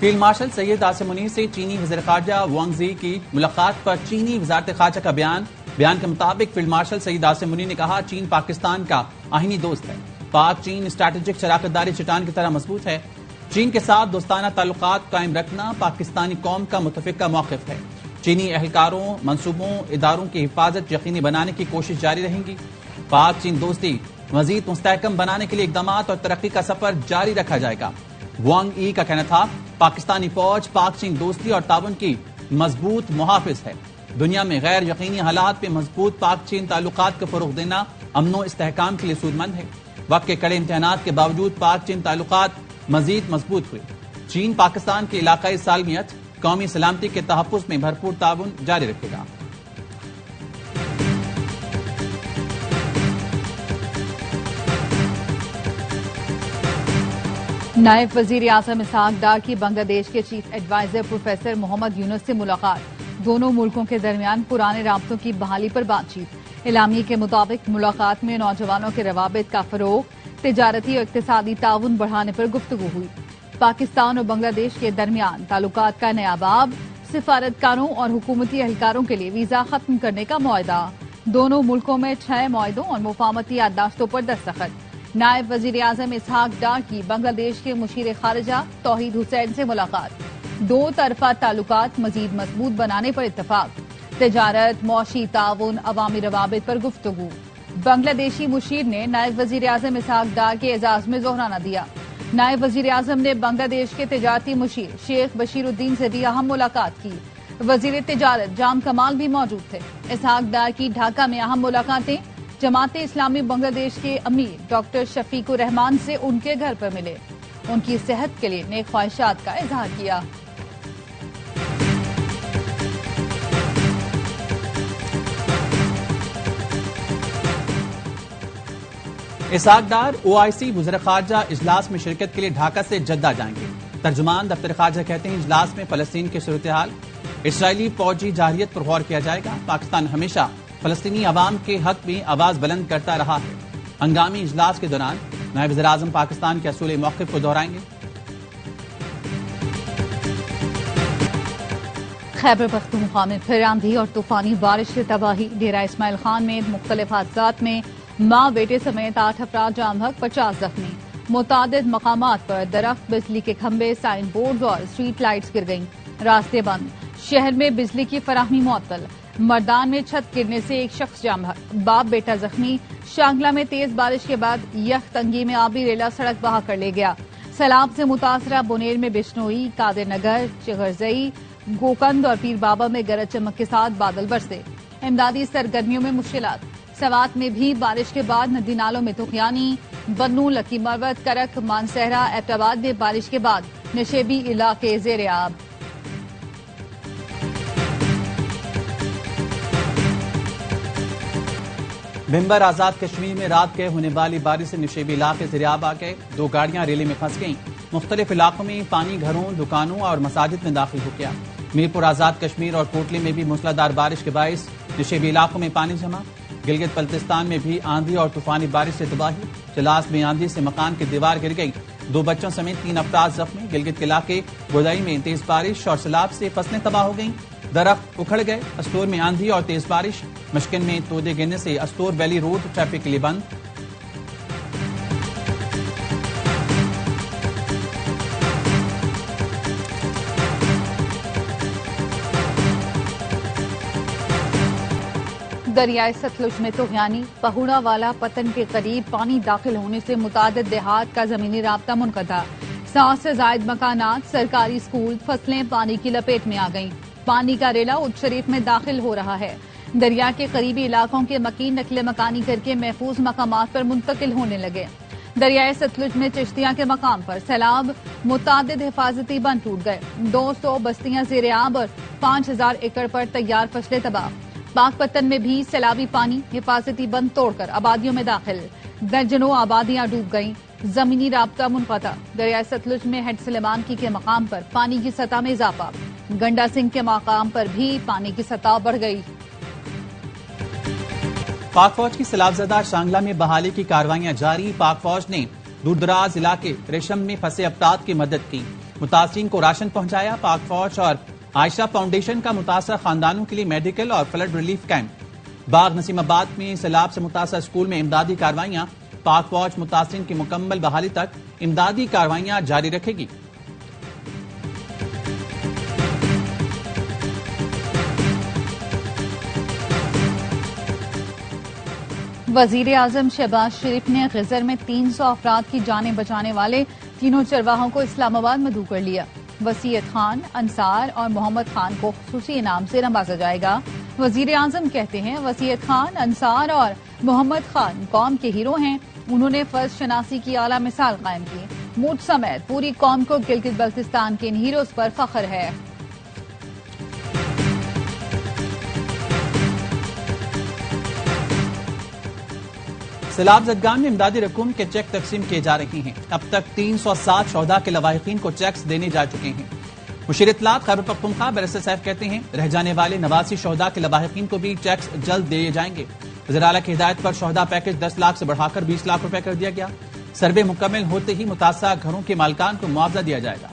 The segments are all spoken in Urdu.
فیلڈ مارشل سید عاصم منیر سے چینی وزیر خارجہ وانگ زی کی ملاقات پر چینی وزارت خارجہ کا بیان کے مطابق فیلڈ مارشل سید عاصم منیر نے کہا چین پاکستان کا آئینی دوست ہے. پاک چین اسٹریٹجک شراکت داری چٹان کی طرح مضبوط ہے. چین کے ساتھ دوستانہ تعلقات قائم رکھنا پاکستانی قوم کا متفقہ موقف ہے. چینی اہلکاروں، منصوبوں، اداروں کی حفاظت یقینی بنانے کی کوشش جاری رہیں گی. پاک چین دوستی مزید مستحکم بنانے کے لیے اقدامات اور ترقی کا سفر جاری رکھا جائے گا. وانگ ای کا کہنا تھا پاکستانی فوج پاک چین دوستی اور تعاون کی مضبوط محافظ ہے. دنیا میں غیر یقینی حالات میں مضبوط پاک چین تعلقات کو فروغ دینا امن و استحکام کے لیے سود مند ہے. وقت کے کڑے امتحانات کے باوجود پاک چین تعلقات مزید مضبوط ہوئے. چین پاکستان کی علاقائی سالمیت، قومی سلامتی کے تحفظ میں بھرپور تعاون جاری رکھے گا. نائب وزیر اعظم اسحاق ڈار کی بنگلہ دیش کے چیف ایڈوائزر پروفیسر محمد یونس سے ملاقات. دونوں ملکوں کے درمیان پرانے رابطوں کی بحالی پر بات چیت. اعلامیے کے مطابق ملاقات میں نوجوانوں کے روابط کا فروغ، تجارتی اور اقتصادی تعاون بڑھانے پر گفتگو ہوئی. پاکستان اور بنگلہ دیش کے درمیان تعلقات کا نیا باب، سفارتکاروں اور حکومتی اہلکاروں کے لیے ویزا ختم کرنے کا معاہدہ. دونوں ملکوں میں 6 معاہدوں اور مفاہمتی یادداشتوں پر دستخط. نائب وزیر اعظم اسحاق ڈار کی بنگلہ دیش کے مشیر خارجہ توحید حسین سے ملاقات. 2 طرفہ تعلقات مزید مضبوط بنانے پر اتفاق. تجارت، معاشی تعاون، عوامی روابط پر گفتگو. بنگلہ دیشی مشیر نے نائب وزیر اعظم اسحاق ڈار کے اعزاز میں ظہرانہ دیا. نائب وزیر اعظم نے بنگلہ دیش کے تجارتی مشیر شیخ بشیر الدین سے بھی اہم ملاقات کی. وزیر تجارت جام کمال بھی موجود تھے. اسحاق ڈار کی ڈھاکہ میں اہم ملاقاتیں. جماعت اسلامی بنگلہ دیش کے امیر ڈاکٹر شفیق الرحمان سے ان کے گھر پر ملے. ان کی صحت کے لیے نیک خواہشات کا اظہار کیا. اسحاق ڈار OIC وزیر خارجہ اجلاس میں شرکت کے لیے ڈھاکہ سے جدہ جائیں گے. ترجمان دفتر خارجہ کہتے ہیں اجلاس میں فلسطین کی صورتحال، اسرائیلی فوجی جارحیت پر غور کیا جائے گا. پاکستان ہمیشہ فلسطینی عوام کے حق میں آواز بلند کرتا رہا ہے. ہنگامی اجلاس کے دوران نائب وزیر اعظم پاکستان کے اصول موقف کو دہرائیں گے. خیبر پختونخوا میں پھر آندھی اور طوفانی بارش سے تباہی. ڈیرہ اسماعیل خان میں مختلف حادثات میں ماں بیٹے سمیت 8 افراد جاں بحق، 50 زخمی. متعدد مقامات پر درخت، بجلی کے کھمبے، سائن بورڈز اور اسٹریٹ لائٹس گر گئیں. راستے بند. شہر میں بجلی کی فراہمی معطل. مردان میں چھت گرنے سے ایک شخص جاں بحق، باپ بیٹا زخمی. شانگلہ میں تیز بارش کے بعد یخ تنگی میں آبی ریلا سڑک بہا کر لے گیا. سیلاب سے متاثرہ بنیل میں بشنوئی، قادر نگر، چغرزئی، گوکند اور پیر بابا میں گرج چمک کے ساتھ بادل برسے. امدادی سرگرمیوں میں مشکلات. سوات میں بھی بارش کے بعد ندی نالوں میں طغیانی. بنوں، لکی مروت، کرک، مانسہرہ، ایبٹ آباد میں بارش کے بعد نشیبی علاقے زیر آب. بھمبر آزاد کشمیر میں رات کے ہونے والی بارش سے نشیبی علاقے زیر آب آ گئے. 2 گاڑیاں ریلی میں پھنس گئیں. مختلف علاقوں میں پانی گھروں، دکانوں اور مساجد میں داخل ہو گیا. میرپور آزاد کشمیر اور کوٹلی میں بھی موسلادھار بارش کے باعث نشیبی علاقوں میں پانی جمع. گلگت بلتستان میں بھی آندھی اور طوفانی بارش سے تباہی. چلاس میں آندھی سے مکان کی دیوار گر گئی. 2 بچوں سمیت 3 افراد زخمی. گلگت کے علاقے گودائی میں تیز بارش اور سیلاب سے فصلیں تباہ ہو گئیں. درخت اکھڑ گئے. استور میں آندھی اور تیز بارش. مشکن میں تودے گرنے سے استور ویلی روڈ ٹریفک کے لیے بند. دریائے ستلج میں طغیانی. پہوڑا والا پتن کے قریب پانی داخل ہونے سے متعدد دیہات کا زمینی رابطہ منقطع. 100 سے زائد مکانات، سرکاری اسکول، فصلیں پانی کی لپیٹ میں آ گئیں. پانی کا ریلا اچ شریف میں داخل ہو رہا ہے. دریا کے قریبی علاقوں کے مکین نقل مکانی کر کے محفوظ مقامات پر منتقل ہونے لگے. دریائے ستلج میں چشتیاں کے مقام پر سیلاب. متعدد حفاظتی بند ٹوٹ گئے. 200 بستیاں زیر آب اور 5000 ایکڑ پر تیار فصلیں تباہ. پاک پتن میں بھی سیلابی پانی حفاظتی بند توڑ کر آبادیوں میں داخل. درجنوں آبادیاں ڈوب گئیں. زمینی رابطہ منقطع. دریائے ستلج میں ہیڈ سلیمان کی کے مقام پر پانی کی سطح میں اضافہ. گنڈا سنگھ کے مقام پر بھی پانی کی سطح بڑھ گئی. پاک فوج کی سیلاب زدہ شانگلہ میں بحالی کی کارروائیاں جاری. پاک فوج نے دور دراز علاقے ریشم میں پھنسے افراد کی مدد کی. متاثرین کو راشن پہنچایا۔ پاک فوج اور عائشہ فاؤنڈیشن کا متاثرہ خاندانوں کے لیے میڈیکل اور فلڈ ریلیف کیمپ۔ باغ نسیم آباد میں سیلاب سے متاثرہ اسکول میں امدادی کارروائیاں۔ پاک فوج متاثرین کی مکمل بحالی تک امدادی کارروائیاں جاری رکھے گی۔ وزیر اعظم شہباز شریف نے غزر میں 300 افراد کی جانیں بچانے والے تینوں چرواہوں کو اسلام آباد مدعو کر لیا۔ وسیعت خان، انصار اور محمد خان کو خصوصی انعام سے نوازا جائے گا۔ وزیر اعظم کہتے ہیں وسیعت خان، انصار اور محمد خان قوم کے ہیرو ہیں۔ انہوں نے فرض شناسی کی اعلیٰ مثال قائم کی۔ مجھ سمیت پوری قوم کو گلگت بلتستان کے ان ہیروز پر فخر ہے۔ سیلاب زدگان میں امدادی رقوم کے چیک تقسیم کیے جا رہے ہیں۔ اب تک 307 شہداء کے لواحقین کو چیکس دینے جا چکے ہیں۔ مشیر اطلاعات خیبر پختونخوا بیرسٹر سیف کہتے ہیں رہ جانے والے 89 شہداء کے لواحقین کو بھی چیکس جلد دیے جائیں گے۔ وزیر اعلیٰ کی ہدایت پر شہداء پیکج 10 لاکھ سے بڑھا کر 20 لاکھ روپے کر دیا گیا۔ سروے مکمل ہوتے ہی متاثرہ گھروں کے مالکان کو معاوضہ دیا جائے گا۔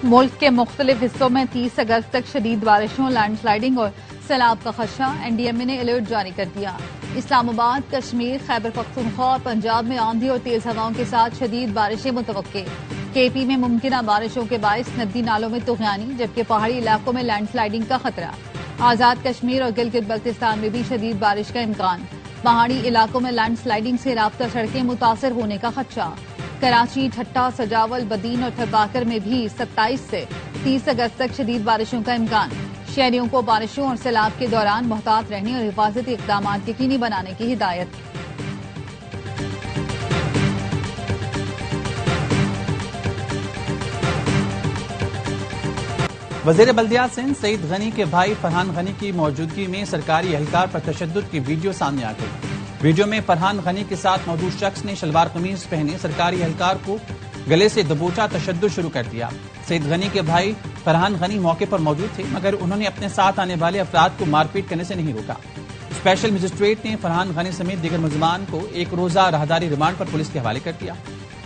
ملک کے مختلف حصوں میں 30 اگست تک شدید بارشوں، لینڈ سلائیڈنگ اور سیلاب کا خدشہ۔ این ڈی ایم اے نے الرٹ جاری کر دیا۔ اسلام آباد، کشمیر، خیبر پختونخوا اور پنجاب میں آندھی اور تیز ہواؤں کے ساتھ شدید بارشیں متوقع۔ کے پی میں ممکنہ بارشوں کے باعث ندی نالوں میں طغیانی، جبکہ پہاڑی علاقوں میں لینڈ سلائیڈنگ کا خطرہ۔ آزاد کشمیر اور گلگت بلتستان میں بھی شدید بارش کا امکان۔ پہاڑی علاقوں میں لینڈ سلائیڈنگ سے رابطہ سڑکیں متاثر ہونے کا خدشہ۔ کراچی، ٹھٹہ، سجاول، بدین اور تھرپاکر میں بھی 27 سے 30 اگست تک شدید بارشوں کا امکان۔ شہریوں کو بارشوں اور سیلاب کے دوران محتاط رہنے اور حفاظتی اقدامات یقینی بنانے کی ہدایت۔ وزیر بلدیات سندھ سعید غنی کے بھائی فرحان غنی کی موجودگی میں سرکاری اہلکار پر تشدد کی ویڈیو سامنے آ گئی۔ ویڈیو میں فرحان غنی کے ساتھ موجود شخص نے شلوار قمیض پہنے سرکاری اہلکار کو گلے سے دبوچا تشدد شروع کر دیا۔ سعید غنی کے بھائی فرحان غنی موقع پر موجود تھے، مگر انہوں نے اپنے ساتھ آنے والے افراد کو مار پیٹ کرنے سے نہیں روکا۔ اسپیشل مجسٹریٹ نے فرحان غنی سمیت دیگر ملزمان کو ایک روزہ راہداری ریمانڈ پر پولیس کے حوالے کر دیا۔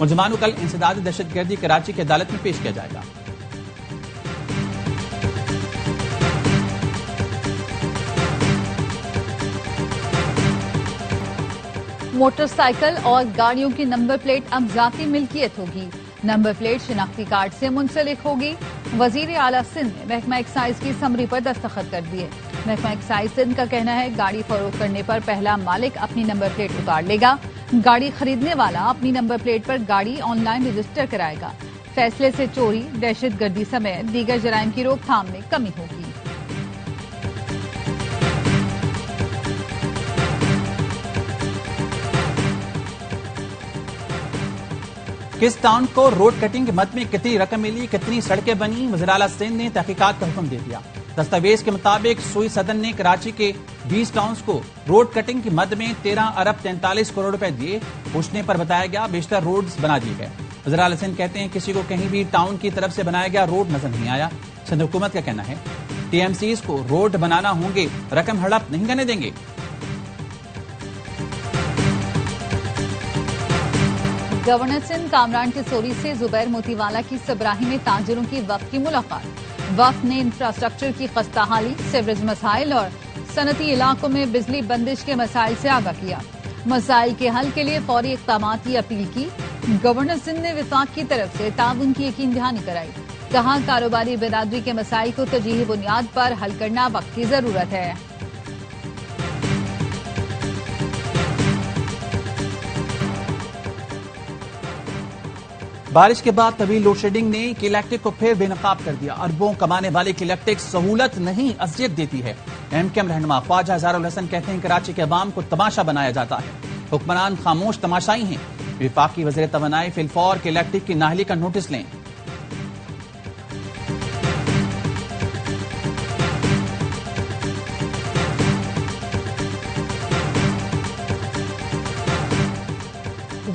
ملزمان کو کل انسداد دہشت گردی کراچی کی عدالت میں پیش کیا جائے گا۔ موٹر سائیکل اور گاڑیوں کی نمبر پلیٹ اب ذاتی ملکیت ہوگی۔ نمبر پلیٹ شناختی کارڈ سے منسلک ہوگی۔ وزیر اعلیٰ سندھ نے محکمہ ایکسائز کی سمری پر دستخط کر دیے۔ محکمہ ایکسائز سندھ کا کہنا ہے گاڑی فروخت کرنے پر پہلا مالک اپنی نمبر پلیٹ اتار لے گا۔ گاڑی خریدنے والا اپنی نمبر پلیٹ پر گاڑی آن لائن رجسٹر کرائے گا۔ فیصلے سے چوری، دہشت گردی سمیت دیگر جرائم کی روک تھام میں کمی ہوگی۔ کس ٹاؤن کو روڈ کٹنگ کے مد میں کتنی رقم ملی، کتنی سڑکیں بنی، وزیر اعلیٰ سندھ نے تحقیقات کا حکم دے دیا۔ دستاویز کے مطابق سوئی صدن نے کراچی کے 20 ٹاؤنز کو روڈ کٹنگ کی مد میں 13 ارب 43 کروڑ روپے دیے۔ پوچھنے پر بتایا گیا بیشتر روڈز بنا دیے گئے۔ وزیر اعلیٰ سندھ کہتے ہیں کسی کو کہیں بھی ٹاؤن کی طرف سے بنایا گیا روڈ نظر نہیں آیا۔ سندھ حکومت کا کہنا ہے ٹی ایم سیز کو روڈ بنانا ہوں گے، رقم ہڑپ نہیں کرنے دیں گے۔ گورنر سندھ کامران ٹسوری سے زبیر موتی والا کی سبراہی میں تاجروں کی وفد کی ملاقات۔ وفد نے انفراسٹرکچر کی خستہ حالی، سیوریج مسائل اور صنعتی علاقوں میں بجلی بندش کے مسائل سے آگاہ کیا۔ مسائل کے حل کے لیے فوری اقدامات کی اپیل کی۔ گورنر سندھ نے وفاق کی طرف سے تعاون کی یقین دہانی کرائی۔ کہا کاروباری برادری کے مسائل کو ترجیحی بنیاد پر حل کرنا وقت کی ضرورت ہے۔ بارش کے بعد طویل لوڈ شیڈنگ نے کی الیکٹرک کو پھر بے نقاب کر دیا۔ اربوں کمانے والے کی الیکٹرک سہولت نہیں اذیت دیتی ہے۔ ایم کیو ایم رہنما خواجہ ہزار الحسن کہتے ہیں کراچی کے عوام کو تماشا بنایا جاتا ہے، حکمران خاموش تماشائی ہیں۔ وفاقی وزیر توانائی فی الفور کے الیکٹرک کی نااہلی کا نوٹس لیں۔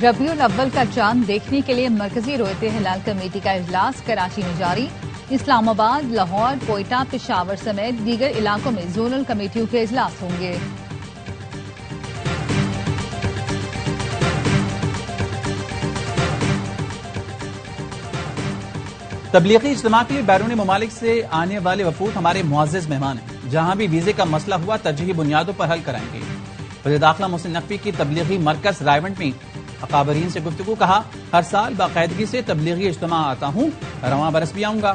ربیع الاول کا چاند دیکھنے کے لیے مرکزی رویت ہلال کمیٹی کا اجلاس کراچی میں جاری۔ اسلام آباد، لاہور، کوئٹہ، پشاور سمیت دیگر علاقوں میں زونل کمیٹیوں کے اجلاس ہوں گے۔ تبلیغی اجتماع کے لیے بیرون ممالک سے آنے والے وفود ہمارے معزز مہمان ہیں، جہاں بھی ویزے کا مسئلہ ہوا ترجیحی بنیادوں پر حل کرائیں گے۔ وزیر داخلہ محسن نقوی کی تبلیغی مرکز رائیونڈ میں اکابرین سے گفتگو، کہا ہر سال باقاعدگی سے تبلیغی اجتماع آتا ہوں، رواں برس بھی آؤں گا۔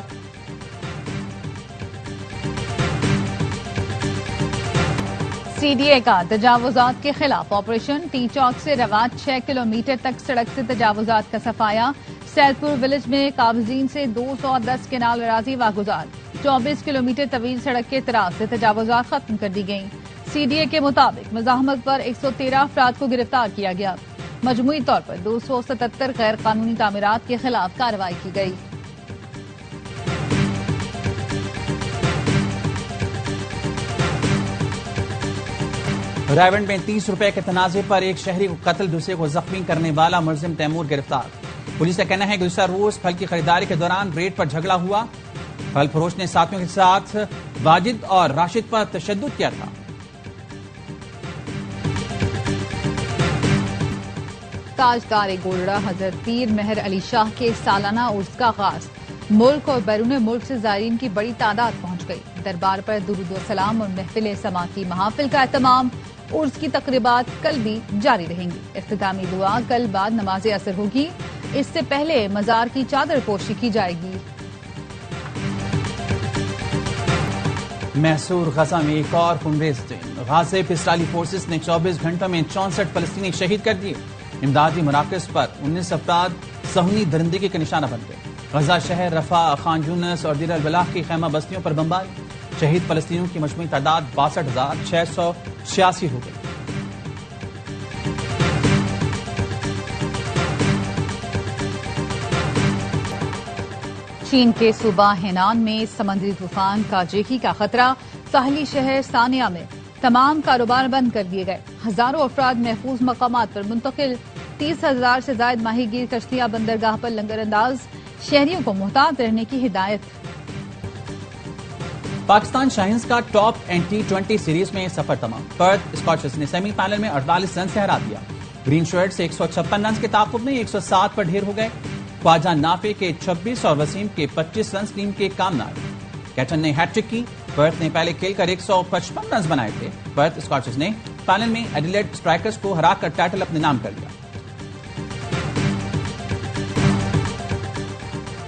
سی ڈی اے کا تجاوزات کے خلاف آپریشن، ٹی چوک سے روات 6 کلومیٹر تک سڑک سے تجاوزات کا صفایا، سیل پور ولیج میں قابضین سے 210 کنال اراضی واگزار، 24 کلومیٹر طویل سڑک کے اعتراض سے تجاوزات ختم کر دی گئیں۔ سی ڈی اے کے مطابق مزاحمت پر 113 افراد کو گرفتار کیا گیا، مجموعی طور پر 277 غیر قانونی تعمیرات کے خلاف کارروائی کی گئی۔ رائیونڈ میں 30 روپے کے تنازع پر ایک شہری کو قتل، دوسرے کو زخمی کرنے والا ملزم تیمور گرفتار۔ پولیس کا کہنا ہے کہ گزشتہ روز پھل کی خریداری کے دوران ریٹ پر جھگڑا ہوا، پھل فروش نے ساتھیوں کے ساتھ واجد اور راشد پر تشدد کیا تھا۔ تاجدار گولڑا حضرت پیر مہر علی شاہ کے سالانہ عرس کا آغاز، ملک اور بیرون ملک سے زائرین کی بڑی تعداد پہنچ گئی۔ دربار پر درود و سلام اور محفل سماعتی محافل کا اہتمام، عرس کی تقریبات کل بھی جاری رہیں گی۔ اختتامی دعا کل بعد نماز عصر ہوگی، اس سے پہلے مزار کی چادر پوشی کی جائے گی۔ محصور غزہ میں ایک اور خونریز دن، غازہ پہ اسرائیلی فورسز نے 24 گھنٹوں میں 64 فلسطینی شہید کر دیے۔ امدادی مراکز پر 19 افراد صہیونی درندگی کے نشانہ بن گئے۔ غزہ شہر، رفح، خان یونس اور دیر البلاح کی خیمہ بستیوں پر بمباری، شہید فلسطینیوں کی مجموعی تعداد 62,686 ہو گئی۔ چین کے صوبہ ہینان میں سمندری طوفان کاجیکی کا خطرہ، ساحلی شہر سانیہ میں تمام کاروبار بند کر دیے گئے، ہزاروں افراد محفوظ مقامات پر منتقل، 30,000 سے زائد ماہی گیر کشتیاں بندرگاہ پر لنگر انداز، شہریوں کو محتاط رہنے کی ہدایت۔ پاکستان شاہینز کا ٹاپ اینڈ T20 سیریز میں سفر تمام، پرتھ اسکاچز نے سیمی فائنل میں 48 رن سے ہرا دیا، گرین شرٹ سے 156 رنز کے تعاقب میں 107 پر ڈھیر ہو گئے، خواجہ نافع کے 26 اور وسیم کے 25 رنز ٹیم کے کامنار، کیٹن نے ہیٹ ٹرک کی، پرتھ نے پہلے کھیل کر 155 رنز بنائے تھے، پرتھ اسکاچز نے فائنل میں ایڈیلیڈ اسٹرائکرز کو ہرا کر ٹائٹل اپنے نام کر لیا۔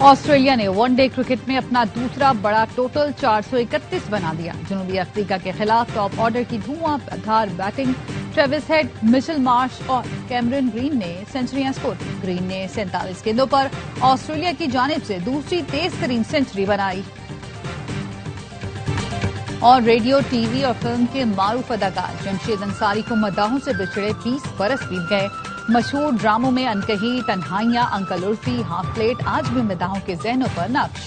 آسٹریلیا نے ون ڈے کرکٹ میں اپنا دوسرا بڑا ٹوٹل 431 بنا دیا، جنوبی افریقہ کے خلاف ٹاپ آرڈر کی دھواں دھار بیٹنگ، ٹریوس ہیڈ، مچل مارش اور کیمرن گرین نے سینچریاں سکور کی۔ گرین نے 47 گیندوں پر آسٹریلیا کی جانب سے دوسری تیز ترین سینچری بنائی۔ اور ریڈیو، ٹی وی اور فلم کے معروف اداکار جمشید انصاری کو مداحوں سے بچھڑے 20 برس بیت گئے۔ مشہور ڈراموں میں انکہی، تنہائیاں، انکل عرفی، ہاف پلیٹ آج بھی مداحوں کے ذہنوں پر نقش۔